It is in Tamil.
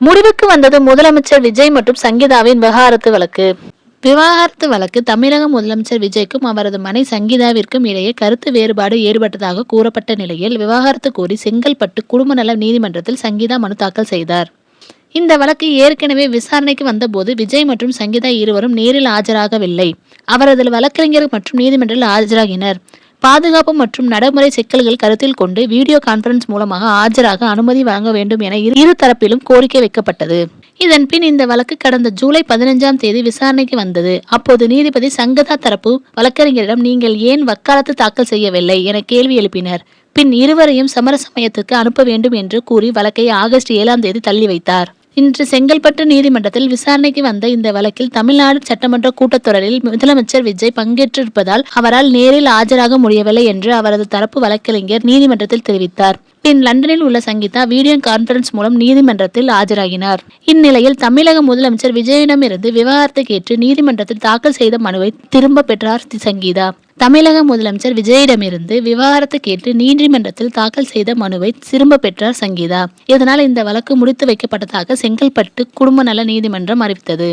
முடிவுக்கு வந்தது முதலமைச்சர் விஜய் மற்றும் சங்கீதாவின் விவாகரத்து வழக்கு தமிழக முதலமைச்சர் விஜய்க்கும் அவரது மனை சங்கீதாவிற்கும் இடையே கருத்து வேறுபாடு ஏற்பட்டதாக கூறப்பட்ட நிலையில் விவாகரத்து கோரி செங்கல்பட்டு குடும்ப நல நீதிமன்றத்தில் சங்கீதா மனு தாக்கல் செய்தார். இந்த வழக்கு ஏற்கனவே விசாரணைக்கு வந்தபோது விஜய் மற்றும் சங்கீதா இருவரும் நேரில் ஆஜராகவில்லை. அவரது வழக்கறிஞர் மற்றும் நீதிமன்றத்தில் ஆஜராகினர். பாதுகாப்பு மற்றும் நடைமுறை சிக்கல்கள் கருத்தில் கொண்டு வீடியோ கான்பரன்ஸ் மூலமாக ஆஜராக அனுமதி வழங்க வேண்டும் என இரு தரப்பிலும் கோரிக்கை வைக்கப்பட்டது. இதன் பின் இந்த வழக்கு கடந்த ஜூலை 15ஆம் தேதி விசாரணைக்கு வந்தது. அப்போது நீதிபதி சங்கீதா தரப்பு வழக்கறிஞரிடம் நீங்கள் ஏன் வக்காலத்து தாக்கல் செய்யவில்லை என கேள்வி எழுப்பினர். பின் இருவரையும் சமரச மையத்துக்கு அனுப்ப வேண்டும் என்று கூறி வழக்கை ஆகஸ்ட் 7ஆம் தேதி தள்ளி வைத்தார். இன்று செங்கல்பட்டு நீதிமன்றத்தில் விசாரணைக்கு வந்த இந்த வழக்கில் தமிழ்நாடு சட்டமன்ற கூட்டத்தொடரில் முதலமைச்சர் விஜய் பங்கேற்றிருப்பதால் அவரால் நேரில் ஆஜராக முடியவில்லை என்று அவரது தரப்பு வழக்கறிஞர் நீதிமன்றத்தில் தெரிவித்தார். பின் லண்டனில் உள்ள சங்கீதா வீடியோ கான்பரன்ஸ் மூலம் நீதிமன்றத்தில் ஆஜராகினார். இந்நிலையில் தமிழக முதலமைச்சர் விஜயிடமிருந்து விவாகரத்து கேட்டு நீதிமன்றத்தில் தாக்கல் செய்த மனுவை திரும்ப பெற்றார் சங்கீதா. தமிழக முதலமைச்சர் விஜயிடமிருந்து விவாகரத்து கேட்டு நீதிமன்றத்தில் தாக்கல் செய்த மனுவை திரும்ப பெற்றார் சங்கீதா. இதனால் இந்த வழக்கு முடித்து வைக்கப்பட்டதாக செங்கல்பட்டு குடும்ப நல நீதிமன்றம் அறிவித்தது.